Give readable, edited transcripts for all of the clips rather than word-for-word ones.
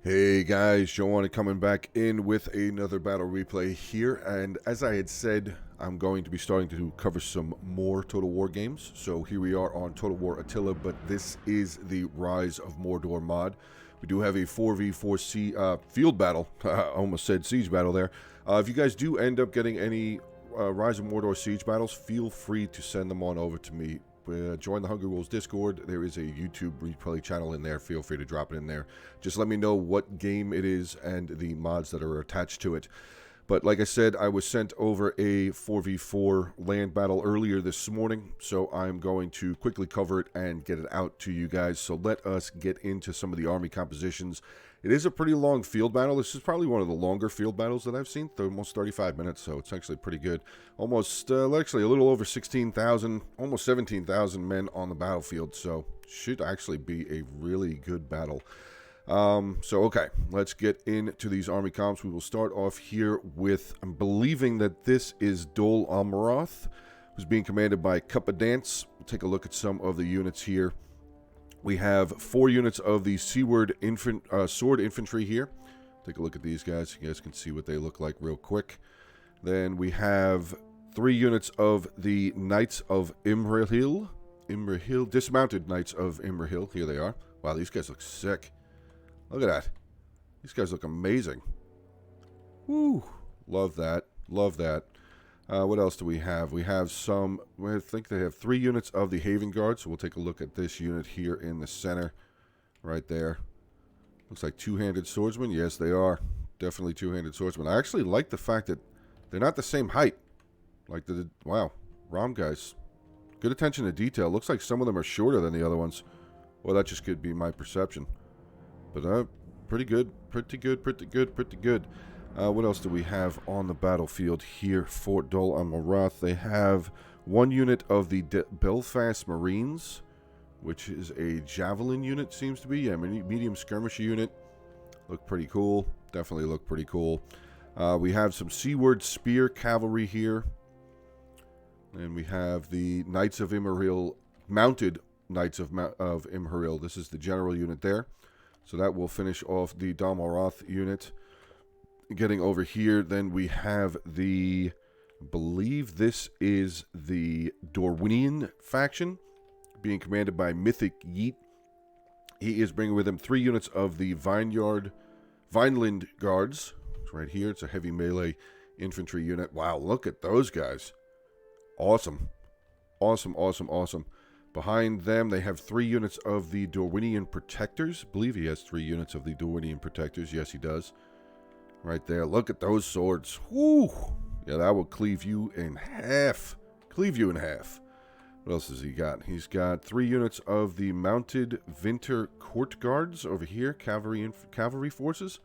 Hey guys, Onit coming back in with another battle replay here, and as I had said, I'm going to be starting to cover some more Total War games. So here we are on Total War Attila, but this is the Rise of Mordor mod. We do have a 4v4 field battle. I almost said siege battle there. If you guys do end up getting any Rise of Mordor siege battles, feel free to send them on over to me. Join the Hungry Wolves Discord. There is a YouTube replay channel in there. Feel free to drop it in there. Just let me know what game it is and the mods that are attached to it. But like I said, I was sent over a 4v4 land battle earlier this morning, so I'm going to quickly cover it and get it out to you guys. So let us get into some of the army compositions. It is a pretty long field battle. This is probably one of the longer field battles that I've seen. They're almost 35 minutes, so it's actually pretty good. Almost, actually a little over 16,000, almost 17,000 men on the battlefield, so should actually be a really good battle. Okay, let's get into these army comps. We will start off here with, I'm believing that this is Dol Amroth, who's being commanded by Cupadance. We'll take a look at some of the units here. We have 4 units of the Sword Infantry here. Take a look at these guys. You guys can see what they look like real quick. Then we have 3 units of the Knights of Imrahil. Dismounted Knights of Imrahil. Here they are. Wow, these guys look sick. Look at that. These guys look amazing. Woo. Love that. Love that. What else do we have? We have some, I think they have 3 units of the Haven Guard, so we'll take a look at this unit here in the center, right there. Looks like two-handed swordsmen. Yes, they are. Definitely two-handed swordsmen. I actually like the fact that they're not the same height. Like wow, RoM guys. Good attention to detail. Looks like some of them are shorter than the other ones. Well, that just could be my perception. But pretty good, pretty good, pretty good, pretty good. What else do we have on the battlefield here for Dol Amroth? They have 1 unit of the Belfast Marines, which is a javelin unit, seems to be. Yeah, medium skirmisher unit. Look pretty cool. Definitely look pretty cool. We have some Seaward Spear Cavalry here. And we have the Knights of Imrahil, mounted Knights of Imrahil. This is the general unit there. So that will finish off the Dol Amroth unit. Getting over here, then we have I believe this is the Dorwinian faction, being commanded by Mythic Yeet. He is bringing with him 3 units of the Vineland Guards. It's right here. It's a heavy melee infantry unit. Wow, look at those guys. Awesome. Awesome, awesome, awesome. Behind them, they have 3 units of the Dorwinian Protectors. I believe he has 3 units of the Dorwinian Protectors. Yes, he does. Right there. Look at those swords. Woo! Yeah, that will cleave you in half. Cleave you in half. What else has he got? He's got 3 units of the mounted Winter Court Guards over here. Cavalry forces.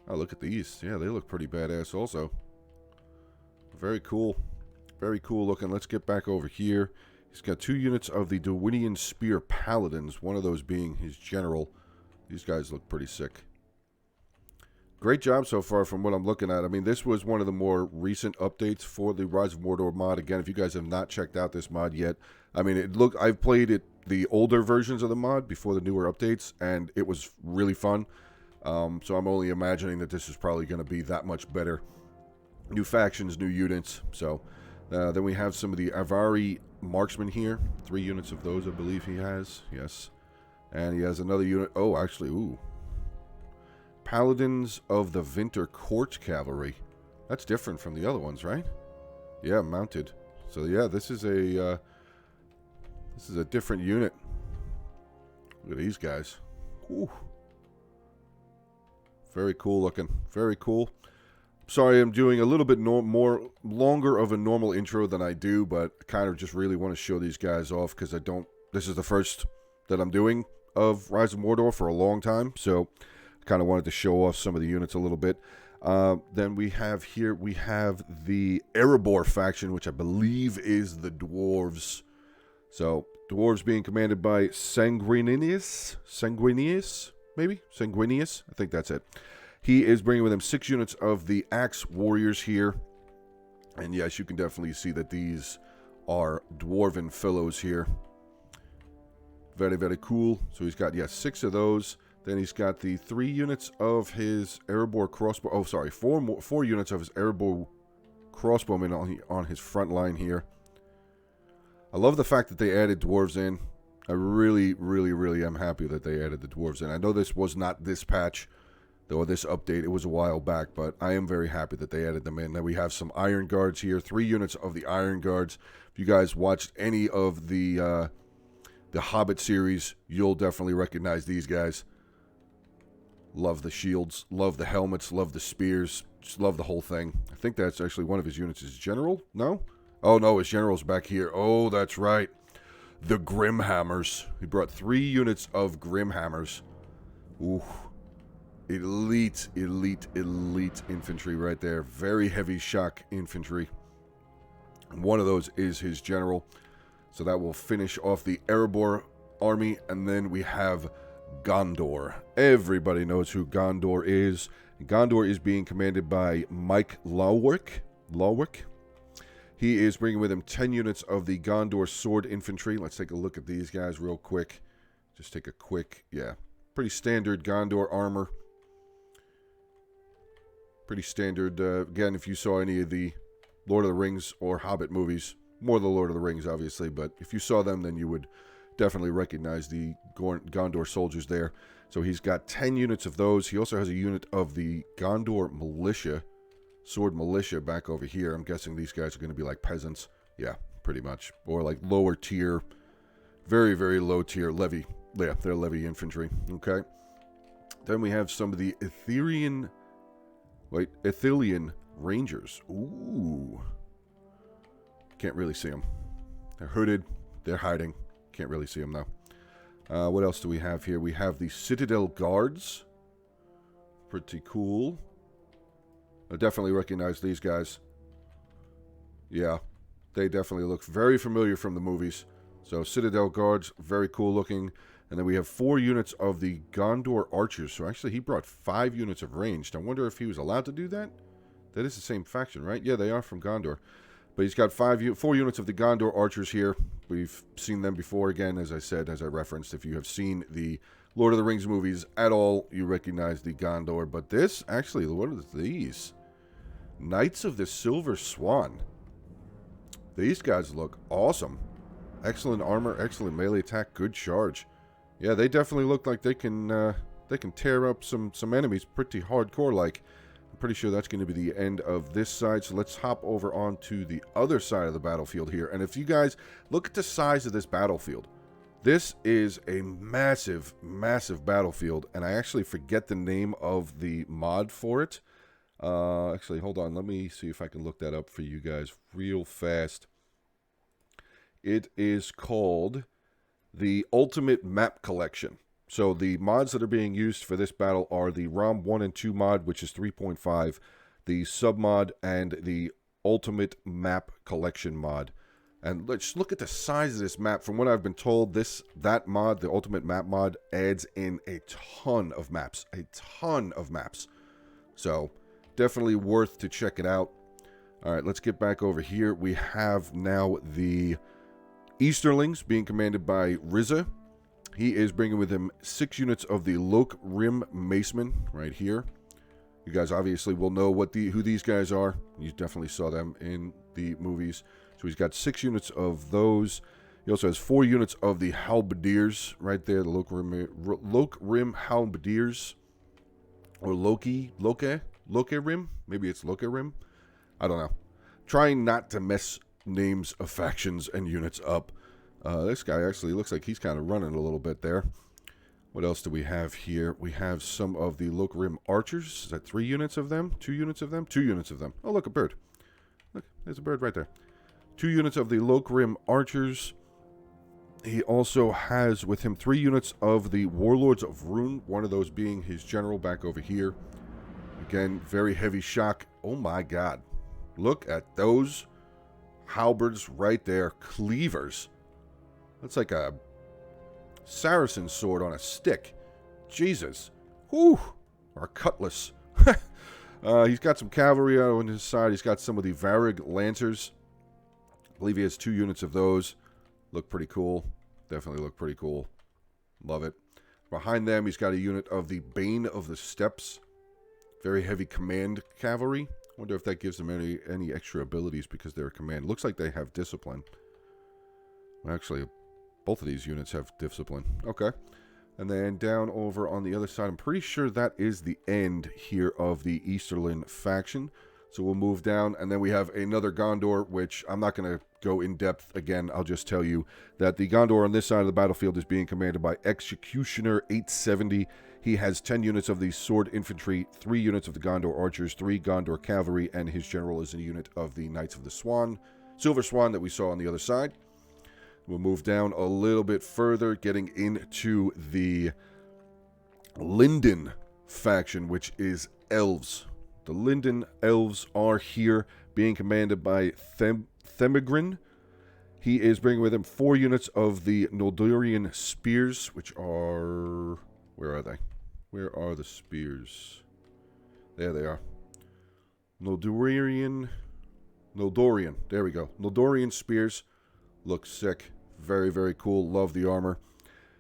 Oh, look at these. Yeah, they look pretty badass also. Very cool. Very cool looking. Let's get back over here. He's got 2 units of the Dorwinian Spear Paladins. One of those being his general. These guys look pretty sick. Great job so far from what I'm looking at. I mean, this was one of the more recent updates for the Rise of Mordor mod. Again, if you guys have not checked out this mod yet, I mean, I've played the older versions of the mod before the newer updates, and it was really fun. So I'm only imagining that this is probably going to be that much better. New factions, new units. So then we have some of the Avari marksmen here. 3 units of those, I believe he has. Yes. And he has another unit. Oh, actually, ooh. Paladins of the Winter Court Cavalry. That's different from the other ones, right? Yeah, mounted. So yeah, this is a different unit. Look at these guys. Ooh. Very cool looking. Very cool. Sorry, I'm doing a little bit more longer of a normal intro than I do, but I kind of just really want to show these guys off because this is the first that I'm doing of Rise of Mordor for a long time, so kind of wanted to show off some of the units a little bit. Then we have the Erebor faction, which I believe is the Dwarves. So, Dwarves being commanded by Sanguinius, maybe? Sanguinius? I think that's it. He is bringing with him 6 units of the Axe Warriors here. And yes, you can definitely see that these are Dwarven fellows here. Very, very cool. So he's got, 6 of those. Then he's got the 3 units of his Erebor crossbow. Oh, sorry, 4 units of his Erebor crossbowmen on his front line here. I love the fact that they added dwarves in. I really, really, really am happy that they added the dwarves in. I know this was not this patch, or this update. It was a while back, but I am very happy that they added them in. Then we have some Iron Guards here. 3 units of the Iron Guards. If you guys watched any of the Hobbit series, you'll definitely recognize these guys. Love the shields, love the helmets, love the spears, just love the whole thing. I think that's actually one of his units. Is General? No? Oh, no, his General's back here. Oh, that's right. The Grimhammers. He brought 3 units of Grimhammers. Ooh. Elite, elite, elite infantry right there. Very heavy shock infantry. And one of those is his General. So that will finish off the Erebor army. And then we have Gondor. Everybody knows who Gondor is. Gondor is being commanded by Mike Lawwick. He is bringing with him 10 units of the Gondor sword infantry. Let's take a look at these guys real quick. Just take a quick, pretty standard Gondor armor. Pretty standard. Again, if you saw any of the Lord of the Rings or Hobbit movies, more the Lord of the Rings, obviously, but if you saw them, then you would definitely recognize the Gondor soldiers there. So he's got 10 units of those. He also has a unit of the Gondor militia, sword militia back over here. I'm guessing these guys are going to be like peasants. Yeah, pretty much. Or like lower tier, very, very low tier levy. Yeah, they're levy infantry. Okay. Then we have some of the Ithilian Rangers. Ooh. Can't really see them. They're hooded. They're hiding. Can't really see them though. What else do we have here? We have the Citadel Guards. Pretty cool. I definitely recognize these guys. Yeah, they definitely look very familiar from the movies. So Citadel Guards, very cool looking. And then we have 4 units of the Gondor Archers. So actually he brought 5 units of ranged. I wonder if he was allowed to do that? That is the same faction, right? Yeah, they are from Gondor. But he's got 4 units of the Gondor Archers here. We've seen them before. Again, as I said, as I referenced, if you have seen the Lord of the Rings movies at all, you recognize the Gondor. But this, actually, what are these? Knights of the Silver Swan. These guys look awesome. Excellent armor, excellent melee attack, good charge. Yeah, they definitely look like they can tear up some enemies pretty hardcore like. I'm pretty sure that's going to be the end of this side. So let's hop over onto the other side of the battlefield here. And if you guys look at the size of this battlefield, this is a massive, massive battlefield. And I actually forget the name of the mod for it. Actually, hold on. Let me see if I can look that up for you guys real fast. It is called the Ultimate Map Collection. So the mods that are being used for this battle are the RoM 1 and 2 mod, which is 3.5, the sub mod, and the Ultimate Map Collection mod. And let's look at the size of this map. From what I've been told, that mod, the Ultimate Map mod, adds in a ton of maps. A ton of maps. So definitely worth to check it out. All right, let's get back over here. We have now the Easterlings being commanded by Rizza. He is bringing with him 6 units of the Lok Rim Macemen right here. You guys obviously will know who these guys are. You definitely saw them in the movies. So he's got 6 units of those. He also has 4 units of the Halberdiers right there. The Lok Rim Halberdiers. Or Loke Rim? Maybe it's Loke Rim? I don't know. Trying not to mess names of factions and units up. This guy actually looks like he's kind of running a little bit there. What else do we have here? We have some of the Lok Rim Archers. Is that 3 units of them? 2 units of them? 2 units of them. Oh, look, a bird. Look, there's a bird right there. 2 units of the Lok Rim Archers. He also has with him 3 units of the Warlords of Rune. One of those being his general back over here. Again, very heavy shock. Oh my god. Look at those halberds right there. Cleavers. That's like a Saracen sword on a stick. Jesus. Whew. Or a cutlass. He's got some cavalry on his side. He's got some of the Varrig Lancers. I believe he has 2 units of those. Look pretty cool. Definitely look pretty cool. Love it. Behind them, he's got a unit of the Bane of the Steppes. Very heavy command cavalry. Wonder if that gives them any extra abilities because they're a command. Looks like they have discipline. Well, actually, both of these units have discipline. Okay. And then down over on the other side, I'm pretty sure that is the end here of the Easterland faction. So we'll move down, and then we have another Gondor, which I'm not going to go in depth again. I'll just tell you that the Gondor on this side of the battlefield is being commanded by Executioner 870. He has 10 units of the Sword Infantry, 3 units of the Gondor Archers, 3 Gondor Cavalry, and his general is a unit of the Knights of the Swan, Silver Swan that we saw on the other side. We'll move down a little bit further, getting into the Linden faction, which is Elves. The Linden Elves are here, being commanded by Themegrin. He is bringing with him 4 units of the Noldorian Spears, which are... Where are they? Where are the spears? There they are. Noldorian. There we go. Noldorian Spears. Look sick. Very, very cool. Love the armor.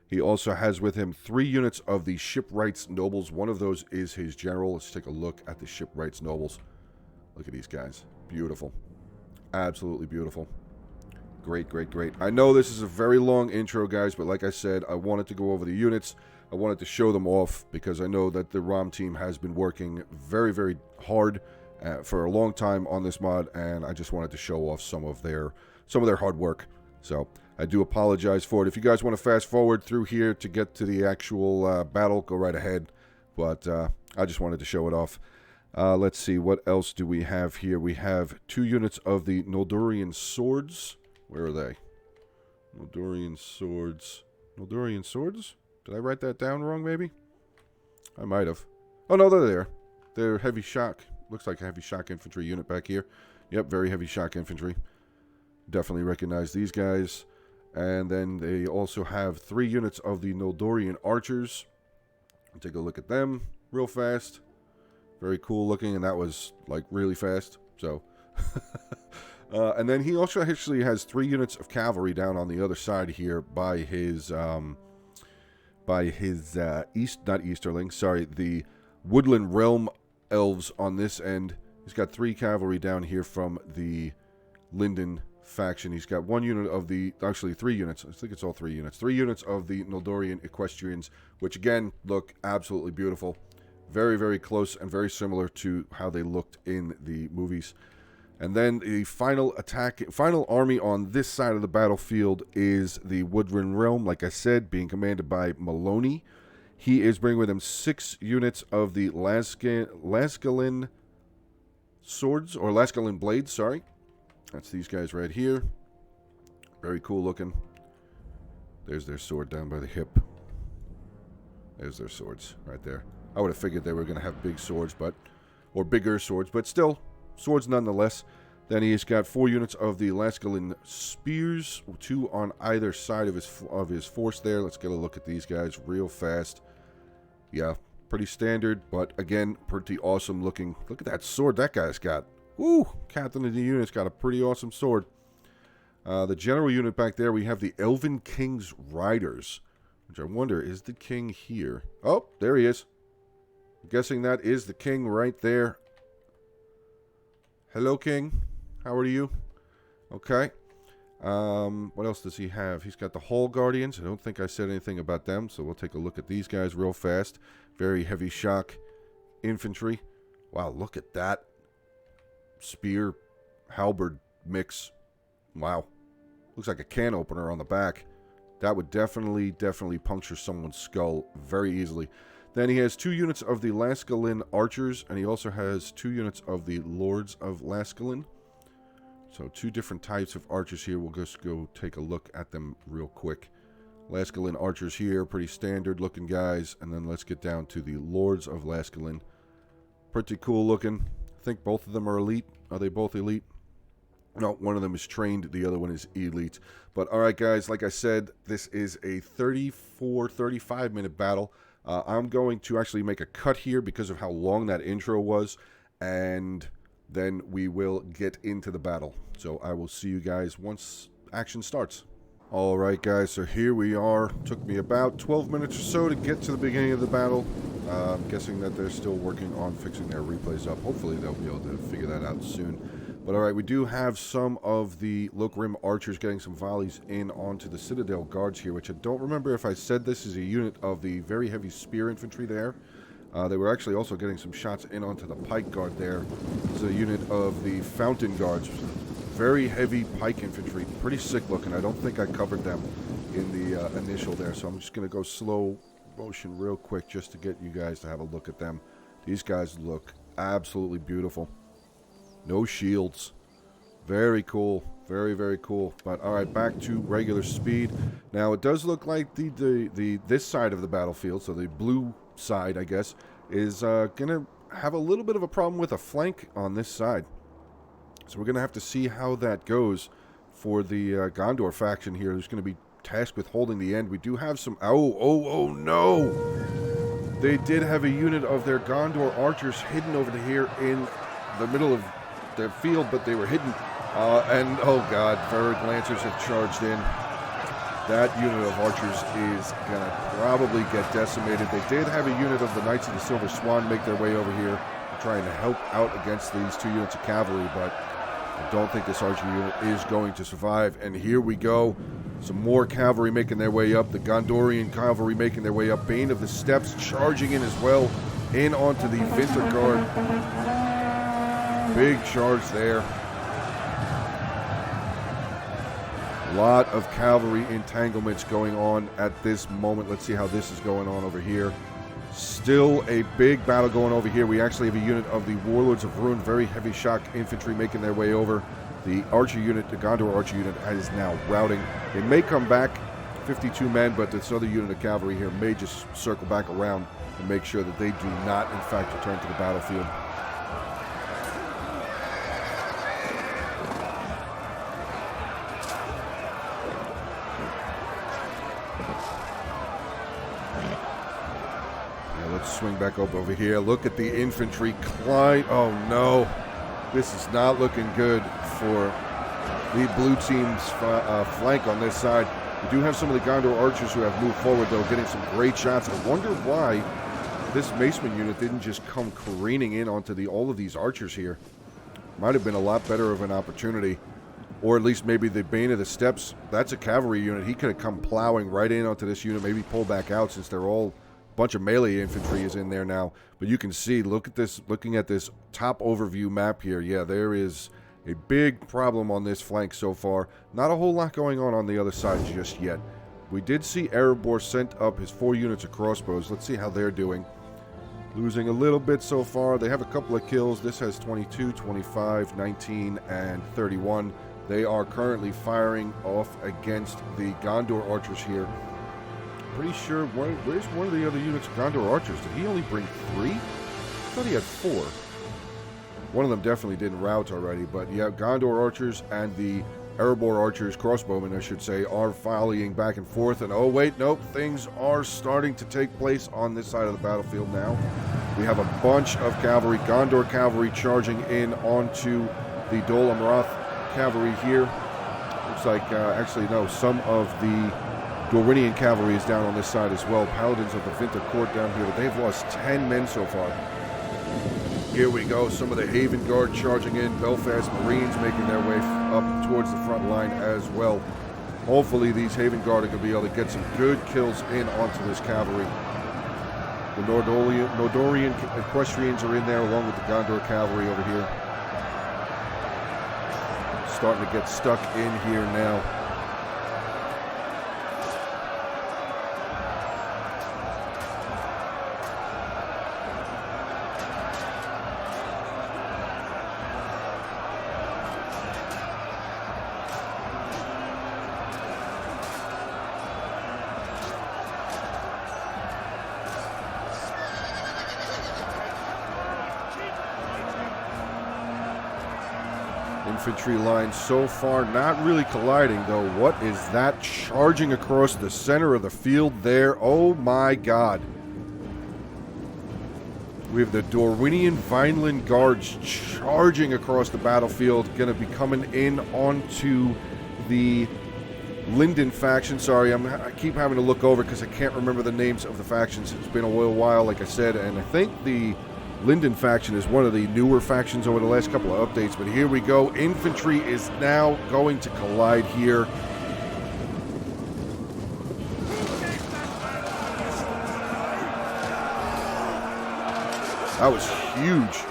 He also has with him 3 units of the Shipwrights Nobles. One of those is his general. Let's take a look at the Shipwrights Nobles. Look at these guys. Beautiful. Absolutely beautiful. Great, great, great. I know this is a very long intro, guys, but like I said, I wanted to go over the units. I wanted to show them off because I know that the RoM team has been working very, very hard for a long time on this mod, and I just wanted to show off some of their hard work. So I do apologize for it. If you guys want to fast forward through here to get to the actual battle, go right ahead. But I just wanted to show it off. Let's see, what else do we have here? We have 2 units of the Noldorian Swords. Where are they? Noldorian Swords. Noldorian Swords? Did I write that down wrong, maybe? I might have. Oh, no, they're there. They're heavy shock. Looks like a heavy shock infantry unit back here. Yep, very heavy shock infantry. Definitely recognize these guys. And then they also have 3 units of the Noldorian Archers. Take a look at them real fast. Very cool looking, and that was, like, really fast. So, and then he also actually has 3 units of cavalry down on the other side here by his the Woodland Realm Elves on this end. He's got 3 cavalry down here from the Linden faction. He's got 1 unit of the, actually 3 units. I think it's all 3 units. 3 units of the Noldorian Equestrians, which again look absolutely beautiful. Very, very close and very similar to how they looked in the movies. And then the final army on this side of the battlefield is the Woodland Realm, like I said, being commanded by Maloney. He is bringing with him 6 units of the Laskalin Swords, or Laskalin Blades, sorry. That's these guys right here. Very cool looking. There's their sword down by the hip. There's their swords right there. I would have figured they were going to have big swords, or bigger swords, but still, swords nonetheless. Then he's got 4 units of the Laskalin Spears, 2 on either side of his force there. Let's get a look at these guys real fast. Yeah, pretty standard, but again, pretty awesome looking. Look at that sword that guy's got. Woo! Captain of the unit's got a pretty awesome sword. The general unit back there, we have the Elven King's Riders, which I wonder, is the king here? Oh, there he is. I'm guessing that is the king right there. Hello, king. How are you? Okay. What else does he have? He's got the Hall Guardians. I don't think I said anything about them, so we'll take a look at these guys real fast. Very heavy shock infantry. Wow, look at that. Spear halberd mix. Wow. Looks like a can opener on the back. That would definitely puncture someone's skull very easily. Then he has 2 units of the Laskalin Archers, and he also has 2 units of the Lords of Laskalin. So 2 different types of archers here. We'll just go take a look at them real quick. Laskalin Archers here, pretty standard looking guys. And then let's get down to the Lords of Laskalin. Pretty cool looking. I think both of them are elite. Are they both elite? No, one of them is trained. The other one is elite. But alright guys, like I said, this is a 35 minute battle. I'm going to actually make a cut here because of how long that intro was. And then we will get into the battle. So I will see you guys once action starts. Alright guys, so here we are. Took me about 12 minutes or so to get to the beginning of the battle. I'm guessing that they're still working on fixing their replays up. Hopefully they'll be able to figure that out soon. But alright, we do have some of the Look-Rim archers getting some volleys in onto the Citadel guards here, which I don't remember if I said this is a unit of the very heavy spear infantry there. They were actually also getting some shots in onto the pike guard there. This is a unit of the fountain guards. Very heavy pike infantry, pretty sick looking. I don't think I covered them in the initial there, so I'm just going to go slow motion real quick just to get you guys to have a look at them. These guys look absolutely beautiful. No shields. Very cool. Very, very cool. But alright, back to regular speed. Now it does look like this side of the battlefield, so the blue side, I guess, is going to have a little bit of a problem with a flank on this side. So we're going to have to see how that goes for the Gondor faction here, who's going to be tasked with holding the end. We do have some... Oh, no! They did have a unit of their Gondor archers hidden over here in the middle of the field, but they were hidden. And, oh god, Varric Lancers have charged in. That unit of archers is going to probably get decimated. They did have a unit of the Knights of the Silver Swan make their way over here, trying to help out against these two units of cavalry, but I don't think this archer unit is going to survive. And here we go. Some more cavalry making their way up. The Gondorian cavalry making their way up. Bane of the Steppes charging in as well. In onto the Winter Guard. Big charge there. A lot of cavalry entanglements going on at this moment. Let's see how this is going on over here. Still a big battle going over here. We actually have a unit of the Warlords of Ruin, very heavy shock infantry making their way over. The archer unit, the Gondor archer unit, is now routing. They may come back, 52 men, but this other unit of cavalry here may just circle back around and make sure that they do not, in fact, return to the battlefield. Swing back up over here. Look at the infantry climb. Oh no, this is not looking good for the blue team's flank on this side. We do have some of the Gondor archers who have moved forward though, getting some great shots. I wonder why this Maceman unit didn't just come careening in onto all of these archers here. Might have been a lot better of an opportunity. Or at least maybe the Bane of the Steppes. That's a cavalry unit. He could have come plowing right in onto this unit, maybe pull back out since they're all... bunch of melee infantry is in there now, but you can see, looking at this top overview map here, yeah, there is a big problem on this flank so far. Not a whole lot going on the other side just yet. We did see Erebor sent up his 4 units of crossbows. Let's see how they're doing. Losing a little bit so far. They have a couple of kills. This has 22, 25, 19, and 31. They are currently firing off against the Gondor archers here. Pretty sure, where's one of the other units of Gondor archers? Did he only bring 3? I thought he had 4. One of them definitely didn't rout already, but yeah, Gondor archers and the Erebor archers, crossbowmen I should say, are volleying back and forth. And oh wait, nope, things are starting to take place on this side of the battlefield now. We have a bunch of cavalry, Gondor cavalry charging in onto the Dol Amroth cavalry here. Looks like, actually no, some of the Dorwinian cavalry is down on this side as well. Paladins of the Winter Court down here, but they've lost 10 men so far. Here we go, some of the Haven Guard charging in. Belfast Marines making their way up towards the front line as well. Hopefully these Haven Guard are going to be able to get some good kills in onto this cavalry. The Nordorian equestrians are in there along with the Gondor cavalry over here. Starting to get stuck in here now. Infantry line so far not really colliding though. What is that charging across the center of the field there? Oh my god. We have the Dorwinian Vineland Guards charging across the battlefield, going to be coming in onto the Linden faction. Sorry, I keep having to look over because I can't remember the names of the factions. It's been a little while, like I said, and I think the Linden faction is one of the newer factions over the last couple of updates. But here we go. Infantry is now going to collide here. That was huge.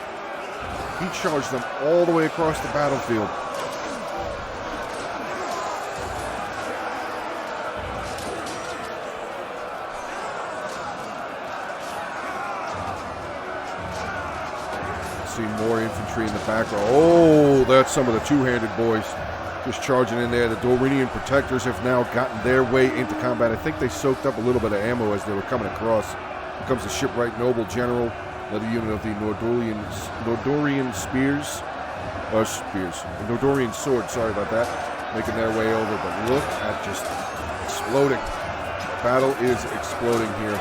He charged them all the way across the battlefield. See more infantry in the background. Oh, that's some of the two-handed boys just charging in there. The Dorinian protectors have now gotten their way into combat. I think they soaked up a little bit of ammo as they were coming across. Here comes the shipwright noble general, another unit of the Nordorian spears. Nordorian swords, sorry about that. Making their way over, but look at just exploding. The battle is exploding here.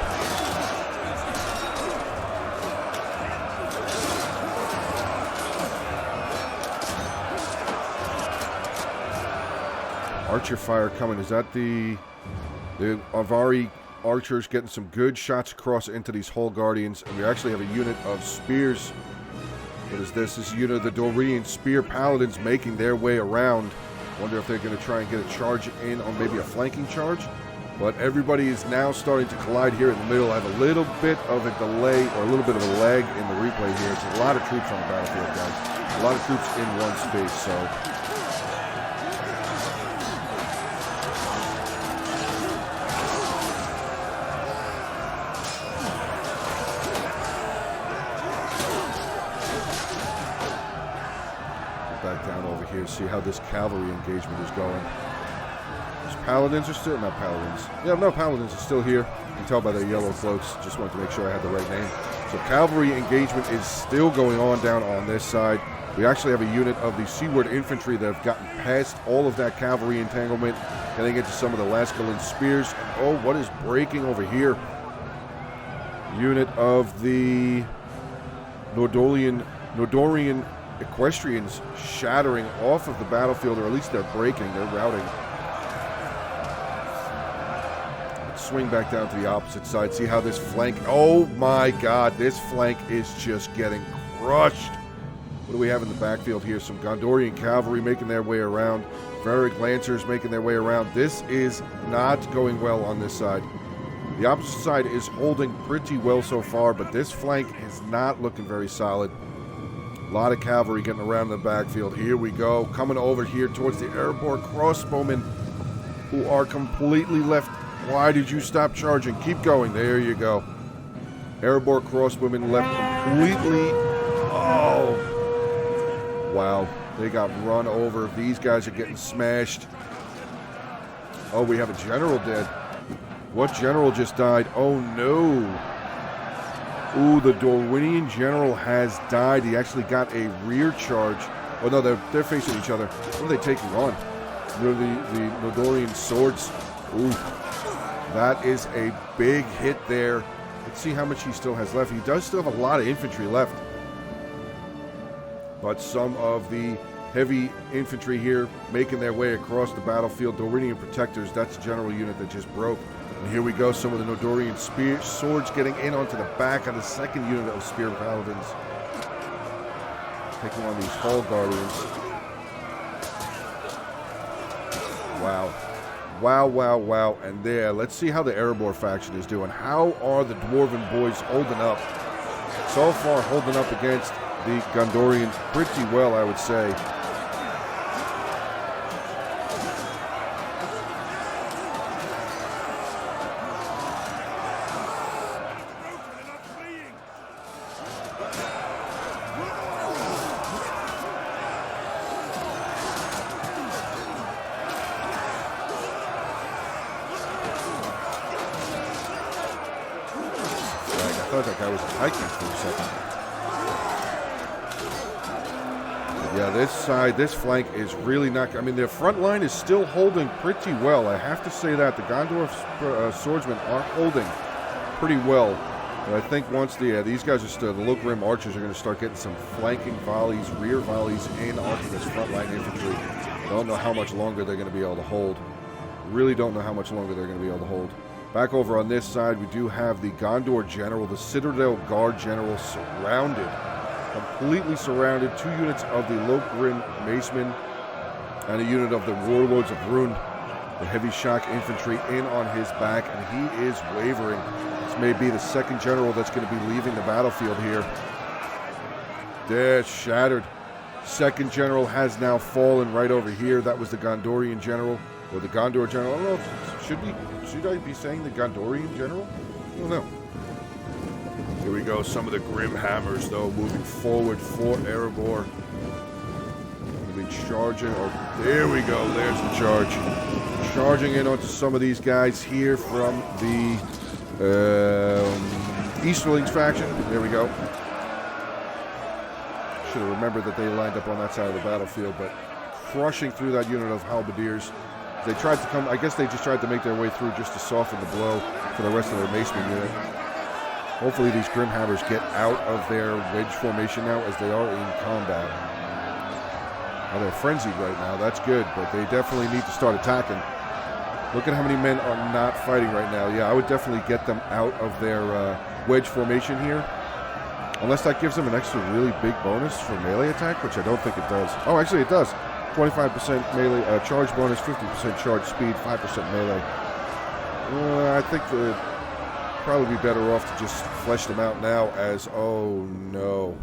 Archer fire coming. Is that the Avari archers getting some good shots across into these hull guardians? And we actually have a unit of spears. What is this? This is a unit of the Dorinian spear paladins making their way around. Wonder if they're going to try and get a charge in on maybe a flanking charge. But everybody is now starting to collide here in the middle. I have a little bit of a delay or a little bit of a lag in the replay here. It's a lot of troops on the battlefield, guys. A lot of troops in one space, so... back down over here, see how this cavalry engagement is going. These paladins are still, not paladins. Yeah, no, paladins are still here. You can tell by their yellow cloaks. Just wanted to make sure I had the right name. So cavalry engagement is still going on down on this side. We actually have a unit of the seaward infantry that have gotten past all of that cavalry entanglement, getting into some of the Lascalan spears. And oh, what is breaking over here? Unit of the Nordorian equestrians shattering off of the battlefield, or at least they're breaking, they're routing. Let's swing back down to the opposite side, see how this flank, oh my god, this flank is just getting crushed. What do we have in the backfield here? Some Gondorian cavalry making their way around, Varric lancers making their way around. This is not going well on this side. The opposite side is holding pretty well so far, but this flank is not looking very solid. A lot of cavalry getting around the backfield. Here we go. Coming over here towards the Erebor crossbowmen, who are completely left. Why did you stop charging? Keep going. There you go. Erebor crossbowmen left completely. Oh. Wow. They got run over. These guys are getting smashed. Oh, we have a general dead. What general just died? Oh, no. Ooh, the Dorinian general has died. He actually got a rear charge. Oh, no, they're facing each other. What are they taking on? They're the Nordorian swords. Ooh, that is a big hit there. Let's see how much he still has left. He does still have a lot of infantry left. But some of the heavy infantry here making their way across the battlefield. Dorinian protectors, that's a general unit that just broke. And here we go, some of the Nordorian spear swords getting in onto the back of the second unit of spear paladins. Taking on these hull guardians. Wow. Wow, wow, wow. And there, let's see how the Erebor faction is doing. How are the Dwarven boys holding up? So far, holding up against the Gondorians pretty well, I would say. I thought that guy was a Titan for a second. Yeah, this side, this flank is really not... I mean, their front line is still holding pretty well. I have to say that. The Gondor swordsmen are holding pretty well. But I think once these guys are still... The Lokrim archers are going to start getting some flanking volleys, rear volleys in onto this front line infantry. I don't know how much longer they're going to be able to hold. Really don't know how much longer they're going to be able to hold. Back over on this side, we do have the Gondor General, the Citadel Guard General, surrounded. Completely surrounded. 2 units of the Lokgrim Macemen and a unit of the Warlords of Rhûn, the heavy shock infantry, in on his back, and he is wavering. This may be the second general that's going to be leaving the battlefield here. There, shattered. Second general has now fallen right over here. That was the Gondorian general, or the Gondor general. I don't know. Should I be saying the Gondorian general? I don't know. Here we go. Some of the Grim Hammers, though, moving forward for Erebor. Going to be charging. Oh, there we go. There's the charge. Charging in onto some of these guys here from the Easterlings faction. There we go. Should have remembered that they lined up on that side of the battlefield, but crushing through that unit of halberdiers. They tried to come, I guess they just tried to make their way through just to soften the blow for the rest of their Maceman unit. Hopefully these Grimhammers get out of their wedge formation now, as they are in combat. Well, they're frenzied right now, that's good, but they definitely need to start attacking. Look at how many men are not fighting right now. Yeah, I would definitely get them out of their wedge formation here. Unless that gives them an extra really big bonus for melee attack, which I don't think it does. Oh, actually it does. 25% melee charge bonus, 50% charge speed, 5% melee. I think they'd probably be better off to just flesh them out now as, oh no.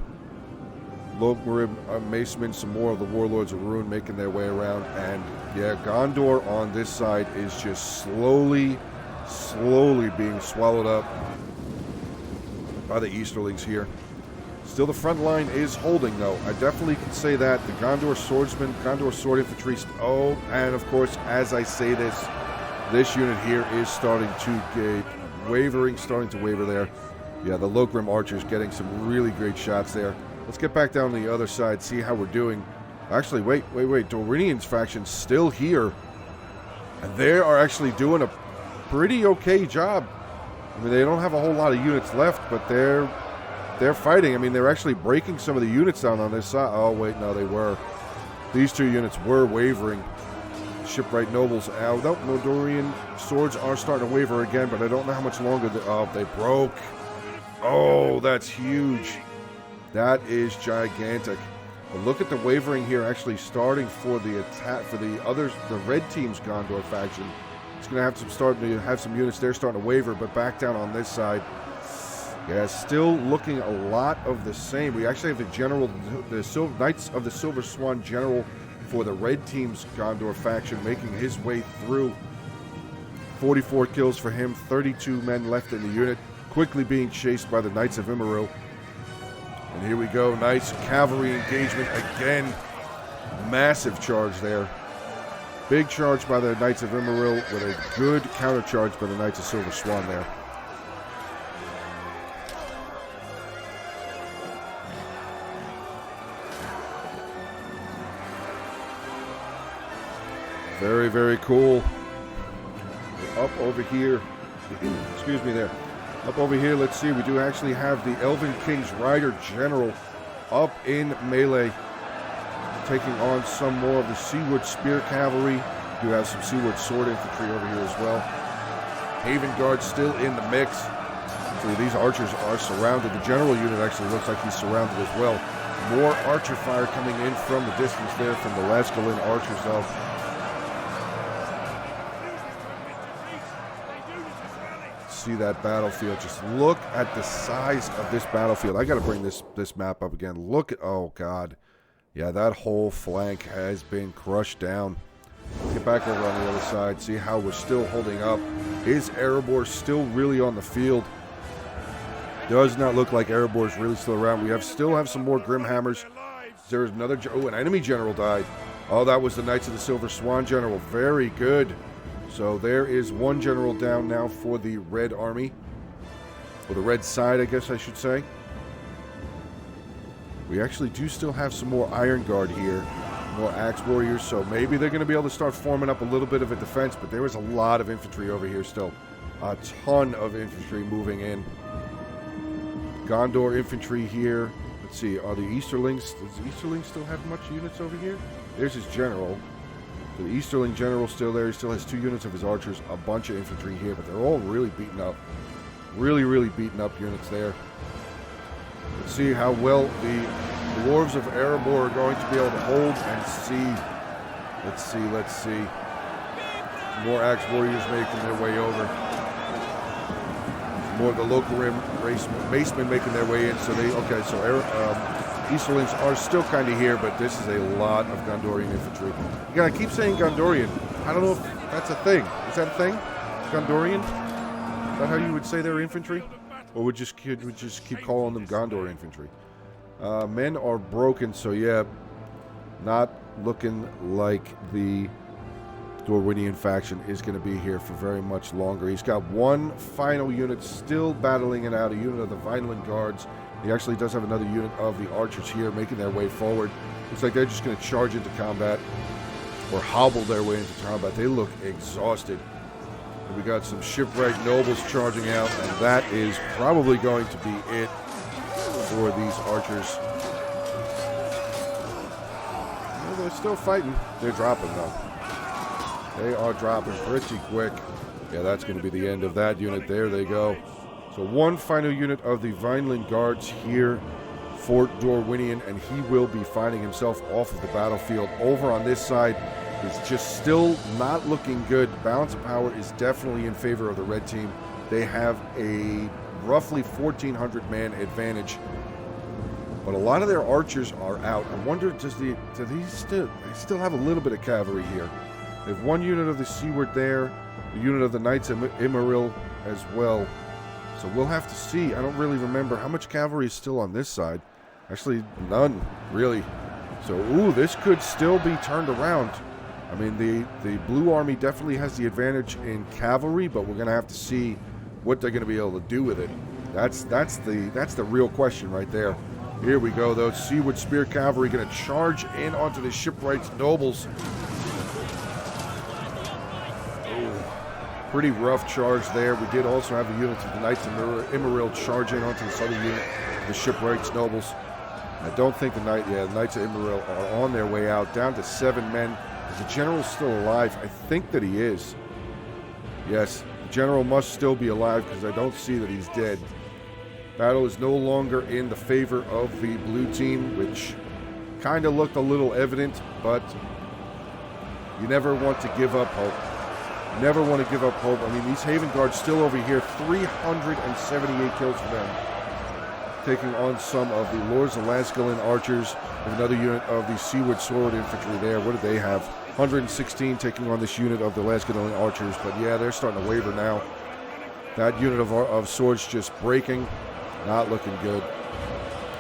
Lokgrim, Macemen, some more of the Warlords of Rhûn making their way around. And yeah, Gondor on this side is just slowly being swallowed up by the Easterlings here. Still, the front line is holding, though. I definitely can say that. The Gondor Swordsmen, Gondor Sword Infantry, oh, and of course, as I say this, this unit here is starting to get starting to waver there. Yeah, the Lokgrim Archers getting some really great shots there. Let's get back down to the other side, see how we're doing. Actually, wait. Dorinian's faction's still here. And they are actually doing a pretty okay job. I mean, they don't have a whole lot of units left, but they're fighting. I mean, they're actually breaking some of the units down on this side. Oh, wait, no, they were. These 2 units were wavering. Shipwright Nobles out. Nope, no, Dorian swords are starting to waver again, but I don't know how much longer. They broke. Oh, that's huge. That is gigantic. But look at the wavering here actually starting for the attack for the others, the red team's Gondor faction. It's going to have some units there starting to waver, but back down on this side. Yeah, still looking a lot of the same. We actually have the general, the Knights of the Silver Swan general for the red team's Gondor faction making his way through. 44 kills for him, 32 men left in the unit, quickly being chased by the Knights of Immeril. And here we go, nice cavalry engagement again. Massive charge there. Big charge by the Knights of Immeril with a good counter charge by the Knights of Silver Swan there. Very, very cool. Up over here. Excuse me there. Up over here, let's see. We do actually have the Elven King's Rider General up in melee, taking on some more of the Seaward Spear Cavalry. We do have some Seaward Sword Infantry over here as well. Haven Guard still in the mix. So these archers are surrounded. The general unit actually looks like he's surrounded as well. More archer fire coming in from the distance there from the Laskalin archers, though. See that battlefield. Just look at the size of this battlefield. I got to bring this map up again. Look at, oh god, yeah, that whole flank has been crushed down. Get back over on the other side, see how we're still holding up. Is Erebor still really on the field? Does not look like Erebor is really still around. We still have some more Grimhammers. There's another, oh, an enemy general died. Oh, that was the Knights of the Silver Swan general. Very good. So there is one general down now for the Red Army. Or the Red side, I guess I should say. We actually do still have some more Iron Guard here. More Axe Warriors, so maybe they're going to be able to start forming up a little bit of a defense, but there is a lot of infantry over here still. A ton of infantry moving in. Gondor infantry here. Let's see, are the Easterlings, does the Easterlings still have much units over here? There's his general. So the Easterling general still there. He still has 2 units of his archers, a bunch of infantry here, but they're all really beaten up. Really beaten up units there. Let's see how well the Dwarves of Erebor are going to be able to hold and see. Let's see. More Axe Warriors making their way over. More of the local Macemen making their way in. So Easterlings are still kind of here, but this is a lot of Gondorian infantry. You gotta keep saying Gondorian. I don't know if that's a thing. Is that a thing? Gondorian? Is that how you would say their infantry? Or would just keep calling them Gondor infantry? Men are broken, so yeah, not looking like the Dorwinian faction is going to be here for very much longer. He's got 1 final unit still battling it out, a unit of the Vineland Guards. He actually does have another unit of the archers here making their way forward. Looks like they're just going to charge into combat or hobble their way into combat. They look exhausted. And we got some shipwright nobles charging out, and that is probably going to be it for these archers. Well, they're still fighting. They're dropping, though. They are dropping pretty quick. Yeah, that's going to be the end of that unit. There they go. So 1 final unit of the Vineland Guards here for Dorwinian, and he will be finding himself off of the battlefield. Over on this side is just still not looking good. Balance of power is definitely in favor of the red team. They have a roughly 1,400 man advantage, but a lot of their archers are out. I wonder, do they still have a little bit of cavalry here? They have 1 unit of the Seaward there, a unit of the Knights of Immaril as well. So we'll have to see. I don't really remember how much cavalry is still on this side. Actually, none, really. So, ooh, this could still be turned around. I mean, the Blue Army definitely has the advantage in cavalry, but we're going to have to see what they're going to be able to do with it. That's the real question right there. Here we go, though. Seaward Spear Cavalry going to charge in onto the shipwrights nobles. Pretty rough charge there. We did also have a unit of the Knights of Immaril charging onto this other unit, the shipwrights nobles. I don't think the Knights of Immaril are on their way out. Down to 7 men. Is the general still alive? I think that he is. Yes, the general must still be alive because I don't see that he's dead. Battle is no longer in the favor of the blue team, which kind of looked a little evident, but you never want to give up hope. Never want to give up hope. I mean, these Haven Guards still over here. 378 kills for them. Taking on some of the Lords of Lascalin archers. And another unit of the Seaward Sword Infantry there. What do they have? 116 taking on this unit of the Lascalin archers. But yeah, they're starting to waver now. That unit of swords just breaking. Not looking good.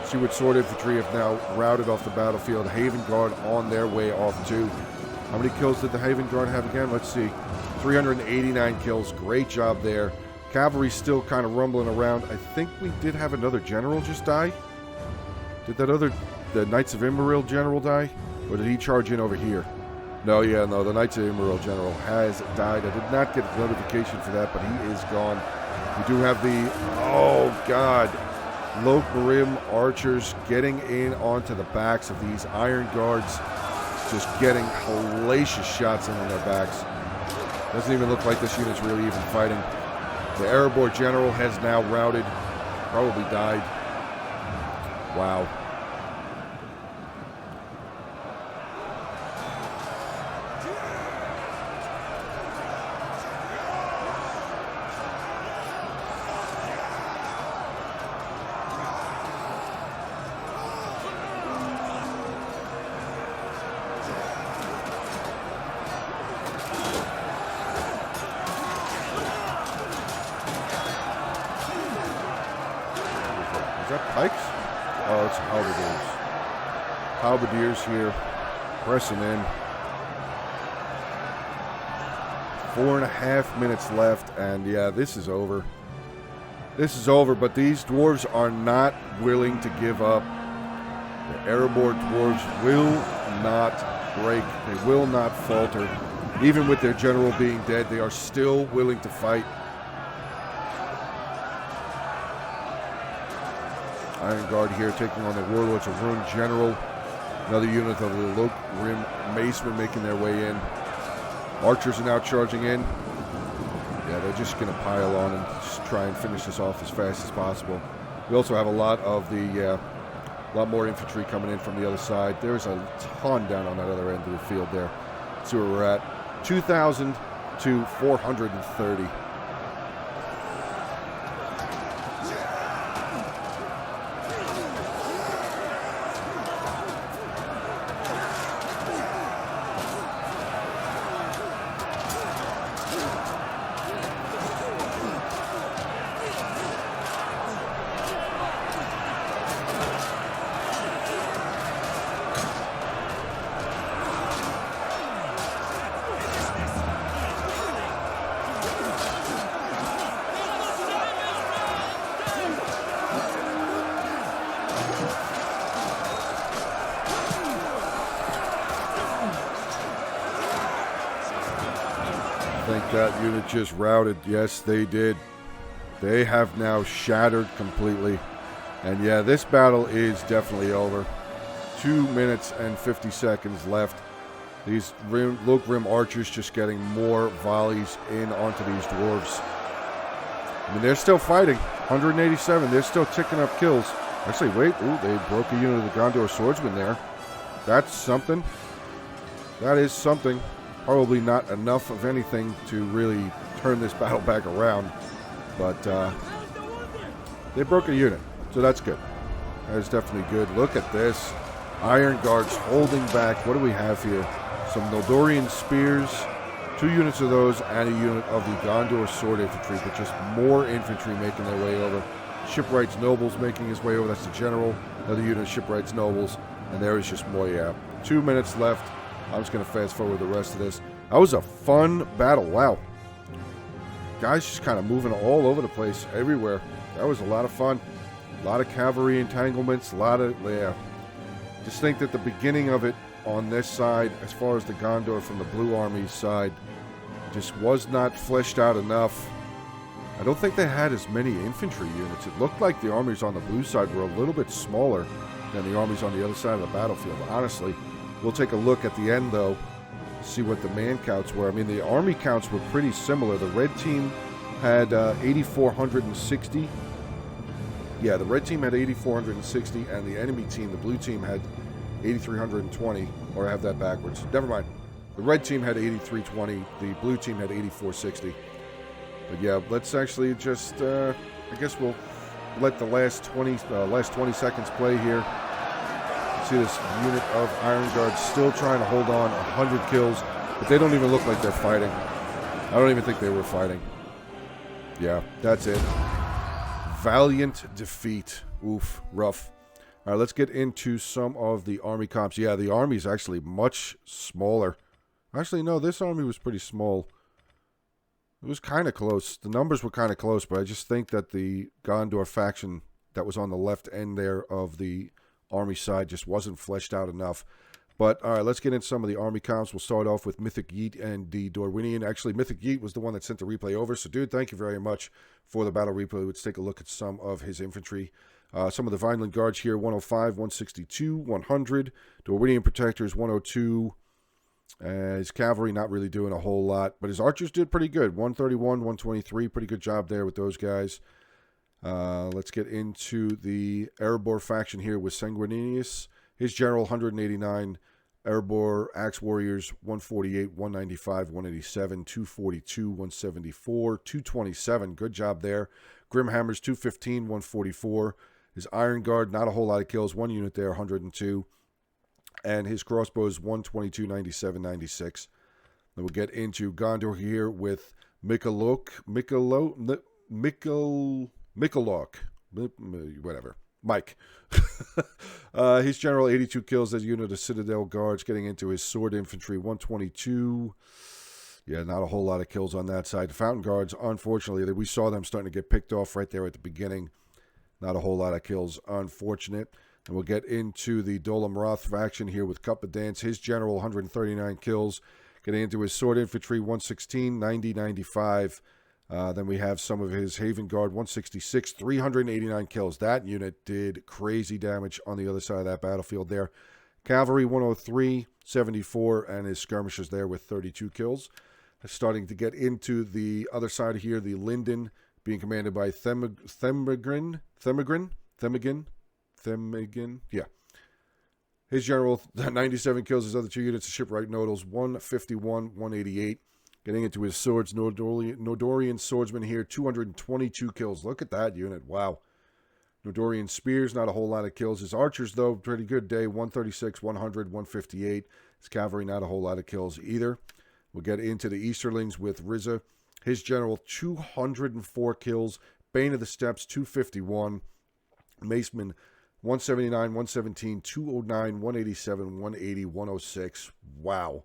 Seaward Sword Infantry have now routed off the battlefield. Haven Guard on their way off too. How many kills did the Haven Guard have again? Let's see. 389 kills. Great job there. Cavalry still kind of rumbling around. I think we did have another general just die. Did the Knights of Immaril general die? Or did he charge in over here? No, the Knights of Immaril general has died. I did not get a notification for that, but he is gone. We do have the, oh God, Loc Marim archers getting in onto the backs of these Iron Guards. Just getting hellacious shots in on their backs. Doesn't even look like this unit's really even fighting. The Erebor general has now routed. Probably died. Wow. Is that pikes? Oh, it's halberdiers. Halberdiers here, pressing in. 4.5 minutes left, and yeah, this is over. This is over, but these dwarves are not willing to give up. The Erebor dwarves will not break. They will not falter. Even with their general being dead, they are still willing to fight. Iron Guard here taking on the Warlords of Ruin General. Another unit of the Loc Rim Macemen making their way in. Archers are now charging in. Yeah, they're just going to pile on and just try and finish this off as fast as possible. We also have a lot more infantry coming in from the other side. There's a ton down on that other end of the field there. Let's see where we're at. 2,000 to 430. I think that unit just routed. Yes, they did. They have now shattered completely. And yeah, this battle is definitely over. 2 minutes and 50 seconds left. These low grim archers just getting more volleys in onto these dwarves. I mean, they're still fighting. 187. They're still ticking up kills. Actually, wait. Ooh, they broke a unit of the Gondor swordsman there. That's something. That is something. Probably not enough of anything to really turn this battle back around. But they broke a unit. So that's good. That is definitely good. Look at this. Iron Guards holding back. What do we have here? Some Noldorian spears. 2 units of those and a unit of the Gondor sword infantry. But just more infantry making their way over. Shipwrights nobles making his way over. That's the general. Another unit of shipwrights nobles. And there is just more, yeah. 2 minutes left. I'm just going to fast forward the rest of this. That was a fun battle. Wow. Guys just kind of moving all over the place, everywhere. That was a lot of fun. A lot of cavalry entanglements. A lot of, yeah. Just think that the beginning of it on this side, as far as the Gondor from the Blue Army's side, just was not fleshed out enough. I don't think they had as many infantry units. It looked like the armies on the blue side were a little bit smaller than the armies on the other side of the battlefield, honestly. We'll take a look at the end, though, see what the man counts were. I mean, the army counts were pretty similar. The red team had 8,460. Yeah, the red team had 8,460, and the enemy team, the blue team, had 8,320. Or I have that backwards. Never mind. The red team had 8,320. The blue team had 8,460. But yeah, let's actually just, I guess we'll let the last 20 seconds play here. See this unit of Iron Guards still trying to hold on. 100 kills, but they don't even look like they're fighting. I don't even think they were fighting. Yeah, that's it. Valiant defeat. Oof, rough. All right, let's get into some of the army comps. Yeah, the army is actually much smaller. Actually, no, this army was pretty small. It was kind of close. The numbers were kind of close, but I just think that the Gondor faction that was on the left end there of the army side just wasn't fleshed out enough. But, all right, let's get into some of the army comps. We'll start off with Mythic Yeet and the Dorwinian. Actually, Mythic Yeet was the one that sent the replay over. So, dude, thank you very much for the battle replay. Let's take a look at some of his infantry. Some of the Vineland Guards here, 105, 162, 100. Dorwinian Protectors, 102. His cavalry not really doing a whole lot. But his archers did pretty good. 131, 123. Pretty good job there with those guys. Let's get into the Erebor faction here with Sanguinius. His general, 189. Erebor Axe Warriors, 148, 195, 187, 242, 174, 227. Good job there. Grimhammers, 215, 144. His Iron Guard, not a whole lot of kills. 1 unit there, 102. And his crossbows, 122, 97, 96. Then we'll get into Gondor here with Mikalok, whatever. Mike. His general, 82 kills as a unit of Citadel Guards, getting into his sword infantry, 122. Yeah, not a whole lot of kills on that side. The Fountain Guards, unfortunately, we saw them starting to get picked off right there at the beginning. Not a whole lot of kills, unfortunate. And we'll get into the Dolam Roth faction here with Cup of Dance. His general, 139 kills. Getting into his sword infantry, 116, 90, 95. Then we have some of his Haven Guard, 166, 389 kills. That unit did crazy damage on the other side of that battlefield there. Cavalry, 103, 74, and his skirmishers there with 32 kills. Starting to get into the other side here, the Linden being commanded by Themegin. Yeah. His general, 97 kills. His other 2 units of shipwright nodals, 151, 188. Getting into his swords, Nordorian swordsman here, 222 kills. Look at that unit. Wow. Nordorian spears, not a whole lot of kills. His archers, though, pretty good day. 136, 100, 158. His cavalry, not a whole lot of kills either. We'll get into the Easterlings with Rizza. His general, 204 kills. Bane of the Steppes, 251. Maceman, 179, 117, 209, 187, 180, 106. Wow.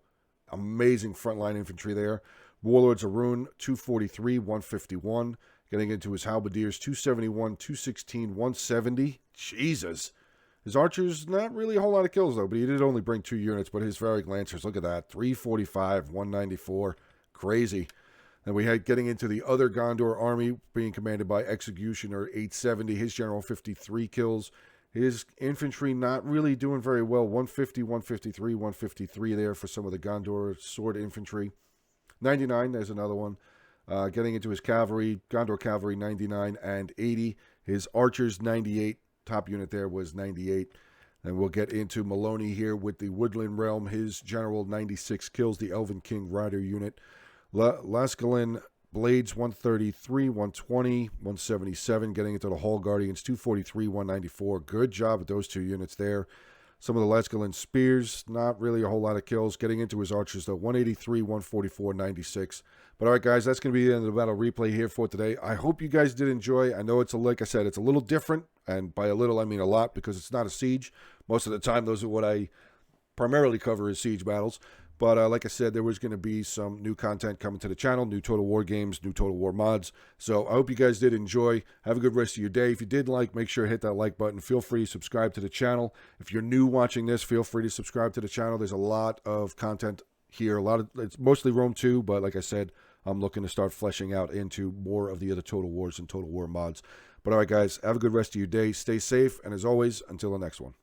Amazing frontline infantry there. Warlords Arun, 243, 151. Getting into his halberdiers, 271, 216, 170. Jesus. His archers, not really a whole lot of kills, though, but he did only bring 2 units. But his Varric Lancers, look at that. 345, 194. Crazy. And we had getting into the other Gondor army being commanded by Executioner, 870. His general, 53 kills. His infantry not really doing very well. 150, 153, 153 there for some of the Gondor sword infantry. 99, there's another one. Getting into his cavalry, Gondor cavalry, 99 and 80. His archers, 98. Top unit there was 98. And we'll get into Maloney here with the Woodland Realm. His general, 96 kills. The Elven King Rider unit. Lascalin Blades, 133, 120, 177. Getting into the Hall Guardians, 243, 194. Good job with those 2 units there. Some of the Lascalin Spears, not really a whole lot of kills. Getting into his archers, though, 183, 144, 96. But all right, guys, that's going to be the end of the battle replay here for today. I hope you guys did enjoy. I know like I said, it's a little different. And by a little, I mean a lot, because it's not a siege. Most of the time, those are what I primarily cover is siege battles. But like I said, there was going to be some new content coming to the channel, new Total War games, new Total War mods. So I hope you guys did enjoy. Have a good rest of your day. If you did make sure to hit that like button. Feel free to subscribe to the channel. If you're new watching this, feel free to subscribe to the channel. There's a lot of content here. It's mostly RoM 2, but like I said, I'm looking to start fleshing out into more of the other Total Wars and Total War mods. But all right, guys, have a good rest of your day. Stay safe, and as always, until the next one.